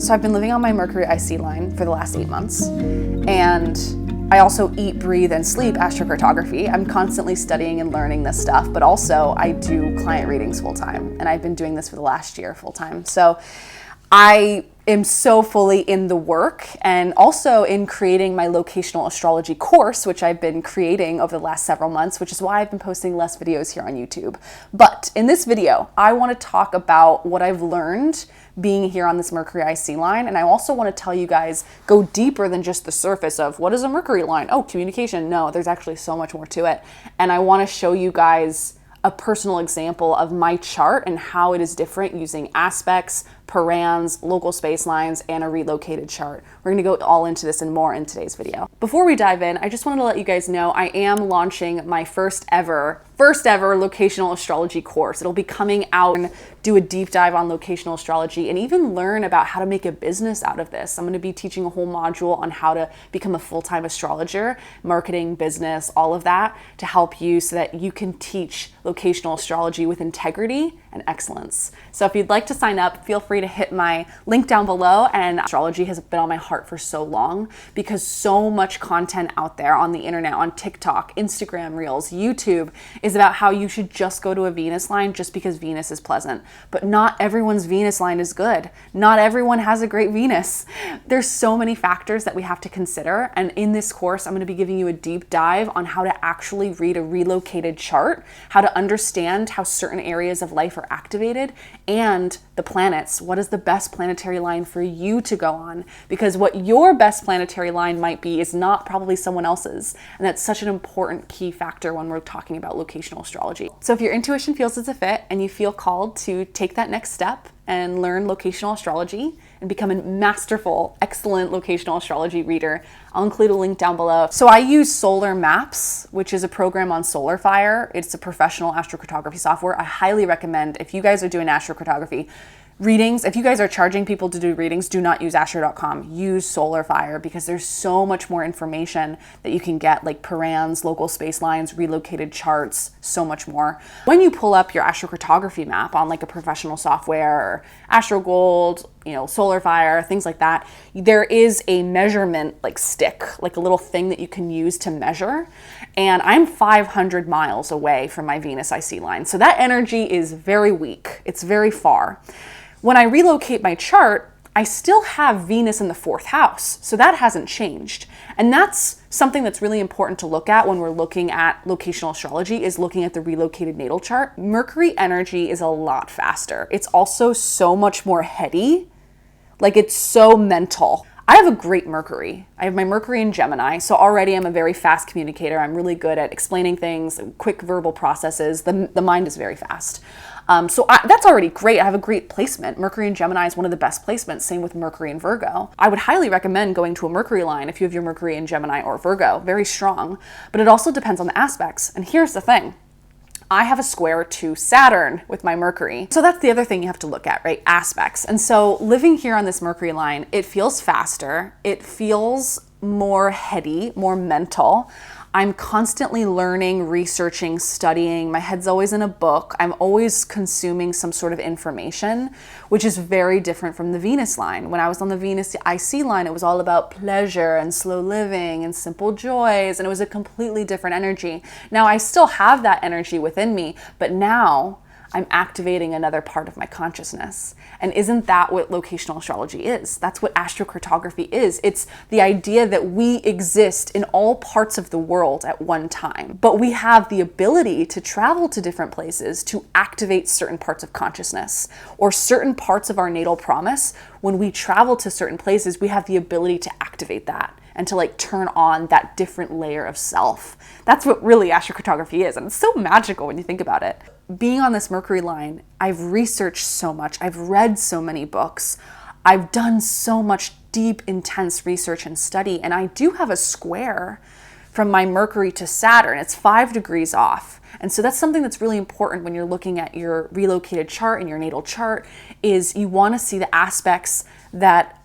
So I've been living on my Mercury IC line for the last 8 months, and I also eat, breathe, and sleep astrocartography. I'm constantly studying and learning this stuff, but also I do client readings full time, and I've been doing this for the last year full time. So I am so fully in the work and also in creating my locational astrology course, which I've been creating over the last several months, which is why I've been posting less videos here on YouTube. But in this video, I want to talk about what I've learned being here on this Mercury IC line. And I also want to tell you guys, go deeper than just the surface of what is a Mercury line? Oh, communication. No, there's actually so much more to it. And I want to show you guys a personal example of my chart and how it is different using aspects, parans, local space lines, and a relocated chart. We're gonna go all into this and more in today's video. Before we dive in, I just wanted to let you guys know I am launching my first ever locational astrology course. It'll be coming out and do a deep dive on locational astrology and even learn about how to make a business out of this. I'm gonna be teaching a whole module on how to become a full-time astrologer, marketing, business, all of that to help you so that you can teach locational astrology with integrity and excellence. So if you'd like to sign up, feel free to hit my link down below. And astrology has been on my heart for so long because so much content out there on the internet, on TikTok, Instagram Reels, YouTube is about how you should just go to a Venus line just because Venus is pleasant. But not everyone's Venus line is good. Not everyone has a great Venus. There's so many factors that we have to consider. And in this course, I'm going to be giving you a deep dive on how to actually read a relocated chart, how to understand how certain areas of life are activated, and the planets. What is the best planetary line for you to go on? Because what your best planetary line might be is not probably someone else's. And that's such an important key factor when we're talking about locational astrology. So if your intuition feels it's a fit and you feel called to take that next step and learn locational astrology and become a masterful, excellent locational astrology reader, I'll include a link down below. So I use Solar Maps, which is a program on SolarFire. It's a professional astrocartography software. I highly recommend, if you guys are doing astrocartography readings, if you guys are charging people to do readings, do not use astro.com. Use SolarFire because there's so much more information that you can get, like parans, local space lines, relocated charts, so much more. When you pull up your astrocartography map on like a professional software or AstroGold, SolarFire, things like that, there is a measurement like stick, like a little thing that you can use to measure. And I'm 500 miles away from my Venus IC line. So that energy is very weak. It's very far. When I relocate my chart, I still have Venus in the 4th house. So that hasn't changed. And that's something that's really important to look at when we're looking at locational astrology, is looking at the relocated natal chart. Mercury energy is a lot faster. It's also so much more heady. Like, it's so mental. I have a great Mercury. I have my Mercury in Gemini, so already I'm a very fast communicator. I'm really good at explaining things, quick verbal processes. The mind is very fast. That's already great. I have a great placement. Mercury in Gemini is one of the best placements. Same with Mercury in Virgo. I would highly recommend going to a Mercury line if you have your Mercury in Gemini or Virgo. Very strong. But it also depends on the aspects. And here's the thing. I have a square to Saturn with my Mercury. So that's the other thing you have to look at, right? Aspects. And so living here on this Mercury line, it feels faster. It feels more heady, more mental. I'm constantly learning, researching, studying. My head's always in a book. I'm always consuming some sort of information, which is very different from the Venus line. When I was on the Venus IC line, it was all about pleasure and slow living and simple joys, and it was a completely different energy. Now, I still have that energy within me, but now I'm activating another part of my consciousness. And isn't that what locational astrology is? That's what astrocartography is. It's the idea that we exist in all parts of the world at one time, but we have the ability to travel to different places to activate certain parts of consciousness or certain parts of our natal promise. When we travel to certain places, we have the ability to activate that and to like turn on that different layer of self. That's what really astrocartography is. And it's so magical when you think about it. Being on this Mercury line, I've researched so much. I've read so many books. I've done so much deep, intense research and study. And I do have a square from my Mercury to Saturn. It's 5 degrees off. And so that's something that's really important when you're looking at your relocated chart and your natal chart, is you want to see the aspects that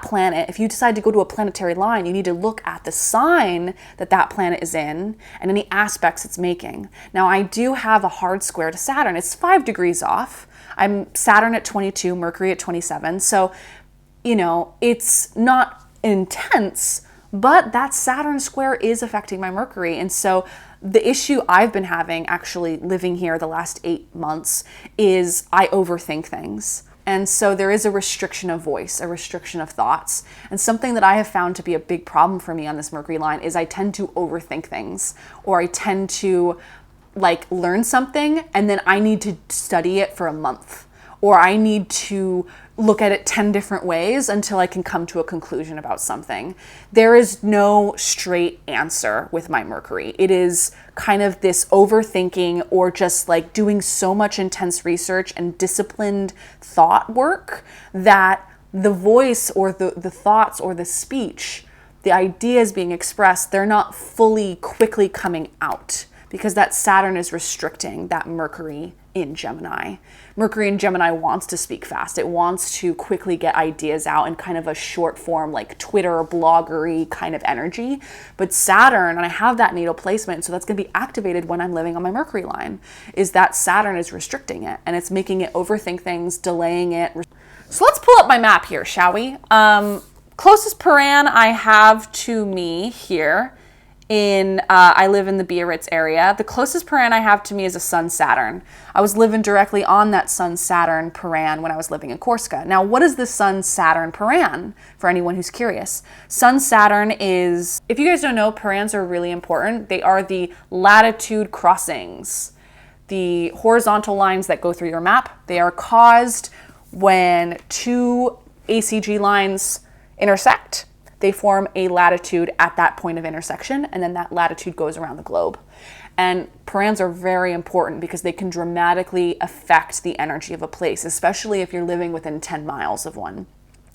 planet, if you decide to go to a planetary line, you need to look at the sign that that planet is in and any aspects it's making. Now, I do have a hard square to Saturn. It's 5 degrees off. I'm Saturn at 22, Mercury at 27. So it's not intense, but that Saturn square is affecting my Mercury. And so the issue I've been having actually living here the last 8 months is I overthink things. And so there is a restriction of voice, a restriction of thoughts. And something that I have found to be a big problem for me on this Mercury line is I tend to overthink things, or I tend to learn something and then I need to study it for a month, or I need to look at it 10 different ways until I can come to a conclusion about something. There is no straight answer with my Mercury. It is kind of this overthinking, or just doing so much intense research and disciplined thought work that the voice or the thoughts or the speech, the ideas being expressed, they're not fully quickly coming out, because that Saturn is restricting that Mercury in Gemini. Mercury in Gemini wants to speak fast. It wants to quickly get ideas out in kind of a short form, Twitter, bloggery kind of energy. But Saturn, and I have that natal placement, so that's going to be activated when I'm living on my Mercury line, is that Saturn is restricting it, and it's making it overthink things, delaying it. So let's pull up my map here, shall we? Closest Paran I have to me here I live in the Biarritz area. The closest Paran I have to me is a Sun-Saturn. I was living directly on that Sun-Saturn Paran when I was living in Corsica. Now, what is the Sun-Saturn Paran, for anyone who's curious? Sun-Saturn is, if you guys don't know, Parans are really important. They are the latitude crossings, the horizontal lines that go through your map. They are caused when two ACG lines intersect. They form a latitude at that point of intersection, and then that latitude goes around the globe. And Parans are very important because they can dramatically affect the energy of a place, especially if you're living within 10 miles of one.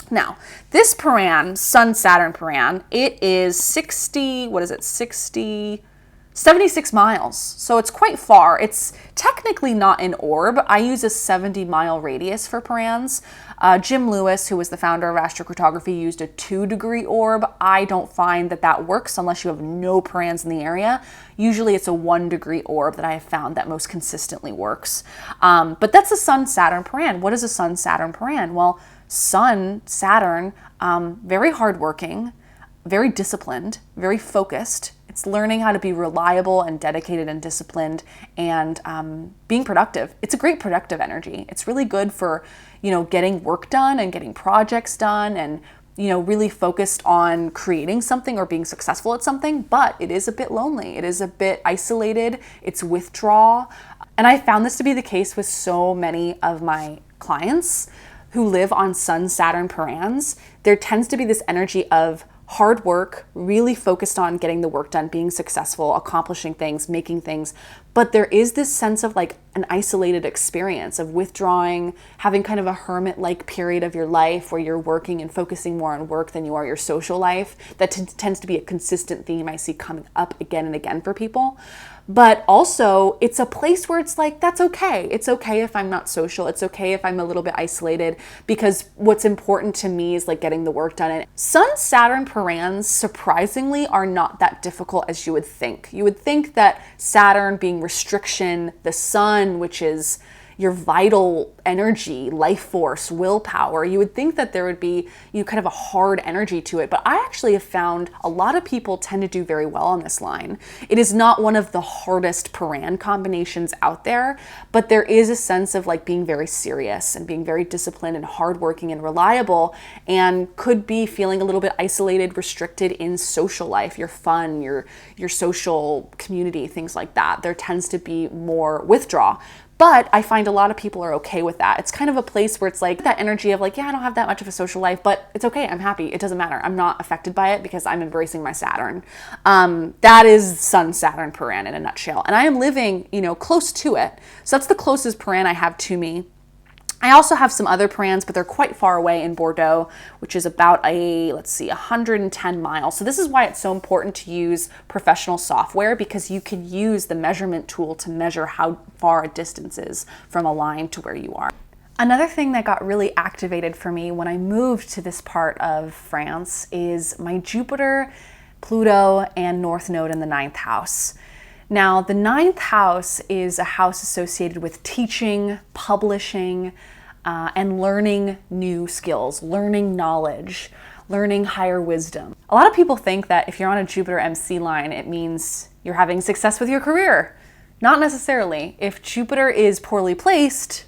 Now, this Paran, Sun-Saturn Paran, it is 76 miles. So it's quite far. It's technically not an orb. I use a 70-mile radius for Parans. Jim Lewis, who was the founder of Astrocartography, used a 2-degree orb. I don't find that works unless you have no Parans in the area. Usually it's a 1-degree orb that I have found that most consistently works. But that's a Sun-Saturn Paran. What is a Sun-Saturn Paran? Well, Sun, Saturn, very hardworking, very disciplined, very focused. It's learning how to be reliable and dedicated and disciplined, and being productive. It's a great productive energy. It's really good for, getting work done and getting projects done, and, really focused on creating something or being successful at something. But it is a bit lonely. It is a bit isolated. It's withdrawal. And I found this to be the case with so many of my clients who live on Sun-Saturn Parans. There tends to be this energy of hard work, really focused on getting the work done, being successful, accomplishing things, making things. But there is this sense of an isolated experience of withdrawing, having kind of a hermit-like period of your life where you're working and focusing more on work than you are your social life. That tends to be a consistent theme I see coming up again and again for people. But also, it's a place where it's that's okay. It's okay if I'm not social. It's okay if I'm a little bit isolated, because what's important to me is getting the work done. And Sun-Saturn Parans, surprisingly, are not that difficult as you would think. You would think that Saturn being restriction, the sun, which is your vital energy, life force, willpower, you would think that there would be kind of a hard energy to it. But I actually have found a lot of people tend to do very well on this line. It is not one of the hardest Paran combinations out there, but there is a sense of being very serious and being very disciplined and hardworking and reliable, and could be feeling a little bit isolated, restricted in social life, your fun, your social community, things like that. There tends to be more withdrawal. But I find a lot of people are okay with that. It's kind of a place where it's that energy of yeah, I don't have that much of a social life, but it's okay. I'm happy. It doesn't matter. I'm not affected by it because I'm embracing my Saturn. That is Sun-Saturn Paran in a nutshell. And I am living, close to it. So that's the closest Paran I have to me. I also have some other Parans, but they're quite far away in Bordeaux, which is about 110 miles. So this is why it's so important to use professional software, because you can use the measurement tool to measure how far a distance is from a line to where you are. Another thing that got really activated for me when I moved to this part of France is my Jupiter, Pluto, and North Node in the 9th house. Now, the 9th house is a house associated with teaching, publishing, and learning new skills, learning knowledge, learning higher wisdom. A lot of people think that if you're on a Jupiter MC line, it means you're having success with your career. Not necessarily. If Jupiter is poorly placed,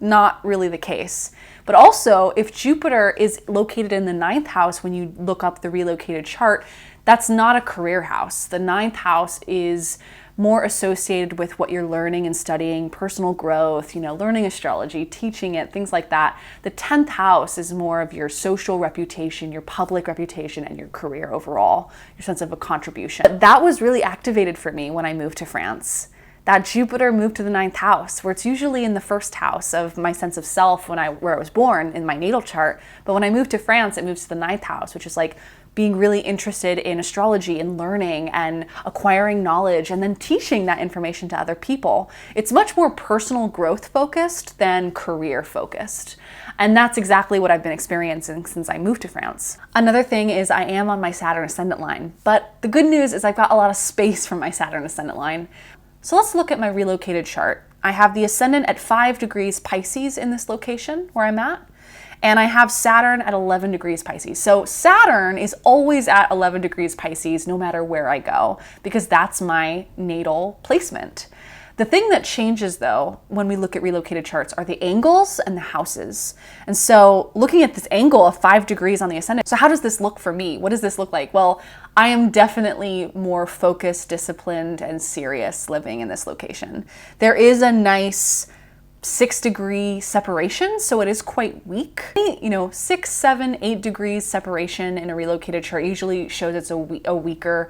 not really the case. But also, if Jupiter is located in the 9th house, when you look up the relocated chart, that's not a career house. The 9th house is more associated with what you're learning and studying, personal growth, learning astrology, teaching it, things like that. The 10th house is more of your social reputation, your public reputation, and your career overall, your sense of a contribution. That was really activated for me when I moved to France. That Jupiter moved to the 9th house, where it's usually in the 1st house of my sense of self where I was born in my natal chart. But when I moved to France, it moves to the 9th house, which is like being really interested in astrology and learning and acquiring knowledge and then teaching that information to other people. It's much more personal growth focused than career focused. And that's exactly what I've been experiencing since I moved to France. Another thing is I am on my Saturn ascendant line, but the good news is I've got a lot of space from my Saturn ascendant line. So let's look at my relocated chart. I have the ascendant at 5 degrees Pisces in this location where I'm at. And I have Saturn at 11 degrees Pisces. So Saturn is always at 11 degrees Pisces no matter where I go, because that's my natal placement. The thing that changes though, when we look at relocated charts, are the angles and the houses. And so looking at this angle of 5 degrees on the ascendant, so how does this look for me? What does this look like? Well, I am definitely more focused, disciplined, and serious living in this location. There is a nice 6-degree separation, so it is quite weak. 6, 7, 8 degrees separation in a relocated chart usually shows it's a weaker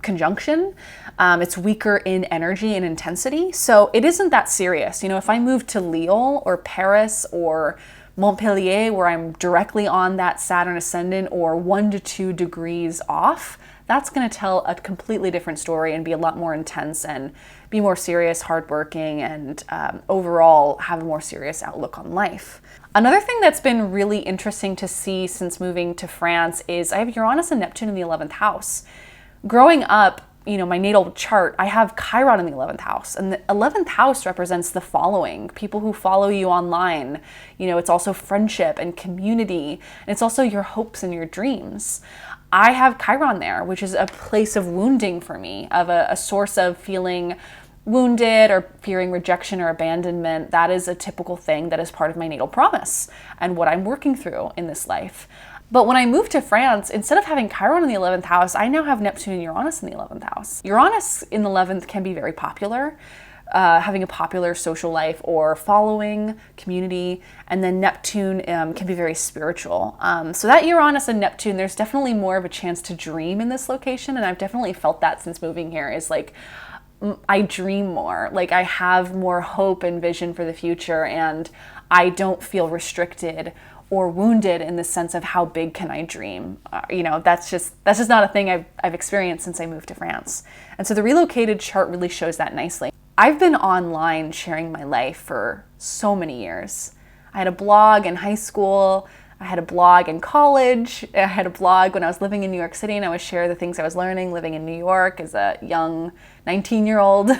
conjunction. It's weaker in energy and intensity, so it isn't that serious. If I move to Lyon or Paris or Montpellier, where I'm directly on that Saturn ascendant or 1 to 2 degrees off, that's going to tell a completely different story and be a lot more intense and be more serious, hardworking, and overall have a more serious outlook on life. Another thing that's been really interesting to see since moving to France is I have Uranus and Neptune in the 11th house. Growing up, my natal chart, I have Chiron in the 11th house, and the 11th house represents the following: people who follow you online. It's also friendship and community, and it's also your hopes and your dreams. I have Chiron there, which is a place of wounding for me, of a source of feeling wounded or fearing rejection or abandonment. That is a typical thing that is part of my natal promise and what I'm working through in this life. But when I moved to France, instead of having Chiron in the 11th house, I now have Neptune and Uranus in the 11th house. Uranus in the 11th can be very popular, having a popular social life or following, community, and then Neptune can be very spiritual. So that Uranus and Neptune, there's definitely more of a chance to dream in this location, and I've definitely felt that since moving here, is like I dream more, like I have more hope and vision for the future, and I don't feel restricted or wounded in the sense of how big can I dream. That's just not a thing I've experienced since I moved to France. And so the relocated chart really shows that nicely. I've been online sharing my life for so many years. I had a blog in high school, I had a blog in college, I had a blog when I was living in New York City, and I would share the things I was learning living in New York as a young 19-year-old.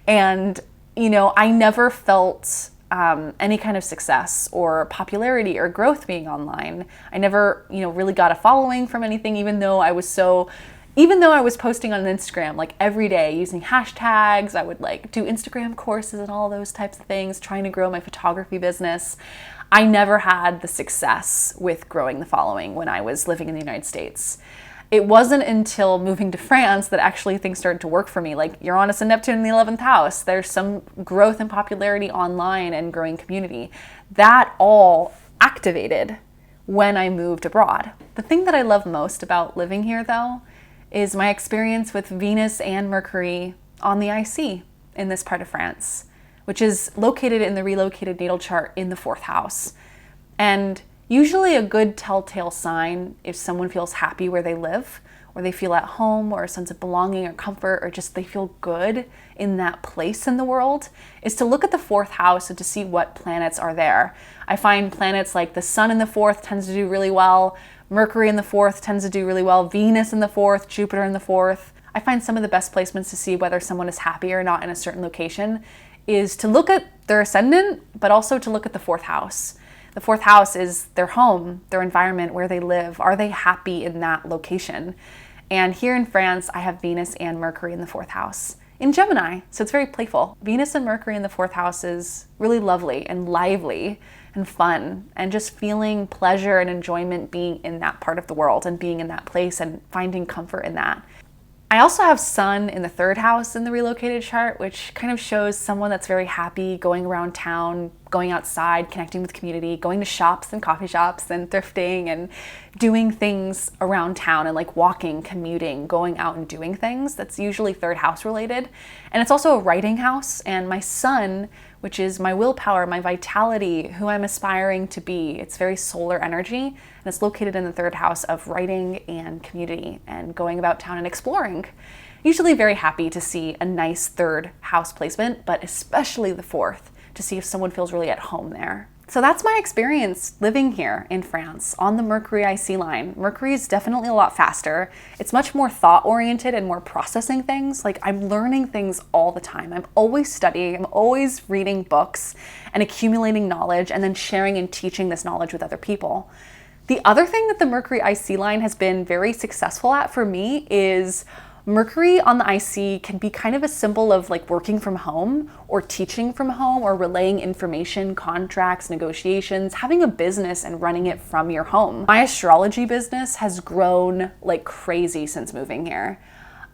And, I never felt any kind of success or popularity or growth being online. I never, really got a following from anything, even though I was posting on Instagram like every day using hashtags. I would do Instagram courses and all those types of things, trying to grow my photography business. I never had the success with growing the following when I was living in the United States. It wasn't until moving to France that actually things started to work for me, like Uranus and Neptune in the 11th house. There's some growth and popularity online and growing community. That all activated when I moved abroad. The thing that I love most about living here, though, is my experience with Venus and Mercury on the IC in this part of France, which is located in the relocated natal chart in the 4th house. And usually a good telltale sign if someone feels happy where they live, or they feel at home, or a sense of belonging or comfort, or just they feel good in that place in the world, is to look at the 4th house and to see what planets are there. I find planets like the Sun in the 4th tends to do really well, Mercury in the 4th tends to do really well, Venus in the 4th, Jupiter in the 4th. I find some of the best placements to see whether someone is happy or not in a certain location is to look at their ascendant, but also to look at the fourth house. The fourth house is their home, their environment, where they live. Are they happy in that location? And here in France, I have Venus and Mercury in the fourth house in Gemini, so it's very playful. Venus and Mercury in the fourth house is really lovely and lively and fun, and just feeling pleasure and enjoyment being in that part of the world and being in that place and finding comfort in that. I also have Sun in the third house in the relocated chart, which kind of shows someone that's very happy going around town, going outside, connecting with community, going to shops and coffee shops and thrifting and doing things around town and like walking, commuting, going out and doing things. That's usually third house related. And it's also a writing house, and my Sun, which is my willpower, my vitality, who I'm aspiring to be. It's very solar energy, and it's located in the third house of writing and community and going about town and exploring. Usually very happy to see a nice third house placement, but especially the fourth, to see if someone feels really at home there. So that's my experience living here in France on the Mercury IC line. Mercury is definitely a lot faster. It's much more thought-oriented and more processing things. Like, I'm learning things all the time. I'm always studying, I'm always reading books and accumulating knowledge and then sharing and teaching this knowledge with other people. The other thing that the Mercury IC line has been very successful at for me is Mercury on the IC can be kind of a symbol of like working from home or teaching from home or relaying information, contracts, negotiations, having a business and running it from your home. My astrology business has grown like crazy since moving here.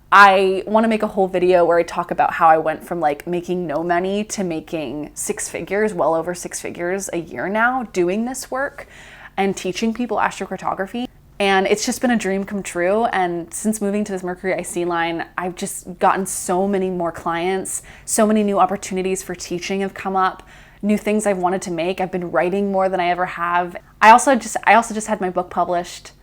I want to make a whole video where I talk about how I went from like making no money to making six figures, well over six figures a year now, doing this work and teaching people astrocartography. And it's just been a dream come true. And since moving to this Mercury IC line, I've just gotten so many more clients, so many new opportunities for teaching have come up, new things I've wanted to make. I've been writing more than I ever have. I also just had my book published.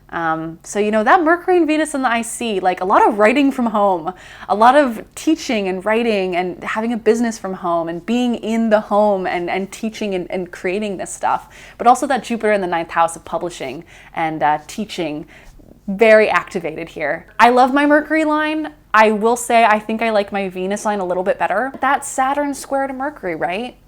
So, you know, that Mercury and Venus in the IC, like a lot of writing from home, a lot of teaching and writing and having a business from home and being in the home and teaching and creating this stuff, but also that Jupiter in the ninth house of publishing and teaching, very activated here. I love my Mercury line. I will say I think I like my Venus line a little bit better. That's Saturn square to Mercury, right?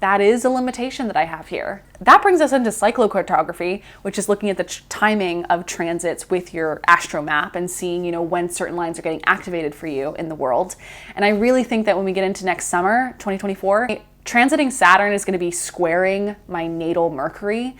That is a limitation that I have here. That brings us into cyclocartography, which is looking at the timing of transits with your astro map and seeing, you know, when certain lines are getting activated for you in the world. And I really think that when we get into next summer, 2024, transiting Saturn is going to be squaring my natal Mercury.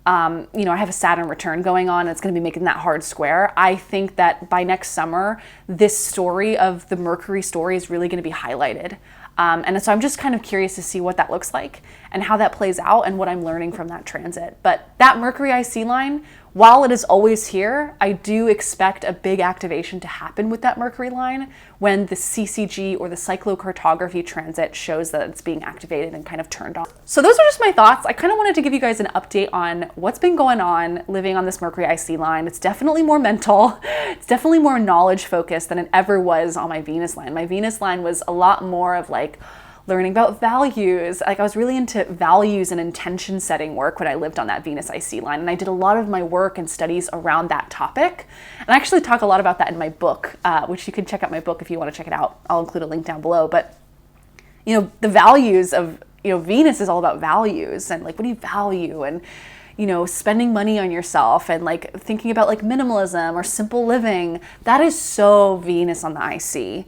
You know, I have a Saturn return going on. And it's going to be making that hard square. I think that by next summer, this story of the Mercury story is really going to be highlighted. And so I'm just kind of curious to see what that looks like and how that plays out and what I'm learning from that transit. But that Mercury IC line, while it is always here, I do expect a big activation to happen with that Mercury line when the CCG or the cyclocartography transit shows that it's being activated and kind of turned on. So those are just my thoughts. I kind of wanted to give you guys an update on what's been going on living on this Mercury IC line. It's definitely more mental. It's definitely more knowledge focused than it ever was on my Venus line. My Venus line was a lot more of like learning about values. Like I was really into values and intention setting work when I lived on that Venus IC line. And I did a lot of my work and studies around that topic. And I actually talk a lot about that in my book, which you can check out my book if you want to check it out. I'll include a link down below. But, you know, the values of, you know, Venus is all about values and like, what do you value? And, you know, spending money on yourself and like thinking about like minimalism or simple living. That is so Venus on the IC.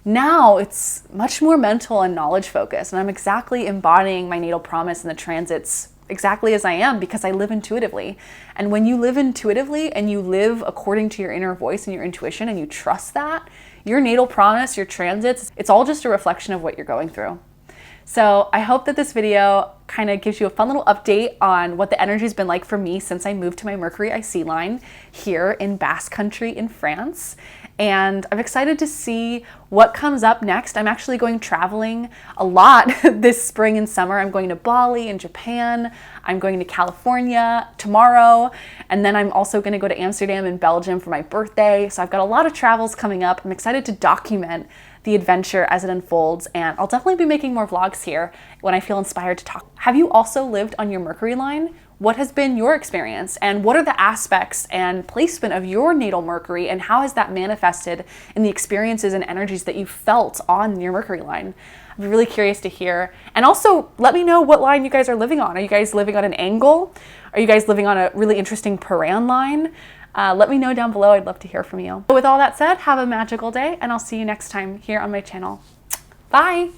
Now it's much more mental and knowledge focused, and I'm exactly embodying my natal promise in the transits exactly as I am because I live intuitively. And when you live intuitively and you live according to your inner voice and your intuition and you trust that, your natal promise, your transits, it's all just a reflection of what you're going through. So I hope that this video kind of gives you a fun little update on what the energy's been like for me since I moved to my Mercury IC line here in Basque Country in France. And I'm excited to see what comes up next. I'm actually going traveling a lot this spring and summer. I'm going to Bali in Japan. I'm going to California tomorrow. And then I'm also going to go to Amsterdam and Belgium for my birthday. So I've got a lot of travels coming up. I'm excited to document the adventure as it unfolds, and I'll definitely be making more vlogs here when I feel inspired to talk. Have you also lived on your Mercury line? What has been your experience, and what are the aspects and placement of your natal Mercury, and how has that manifested in the experiences and energies that you felt on your Mercury line? I'm really curious to hear. And also let me know what line you guys are living on. Are you guys living on an angle? Are you guys living on a really interesting Paran line? Let me know down below. I'd love to hear from you. With all that said, have a magical day, and I'll see you next time here on my channel. Bye.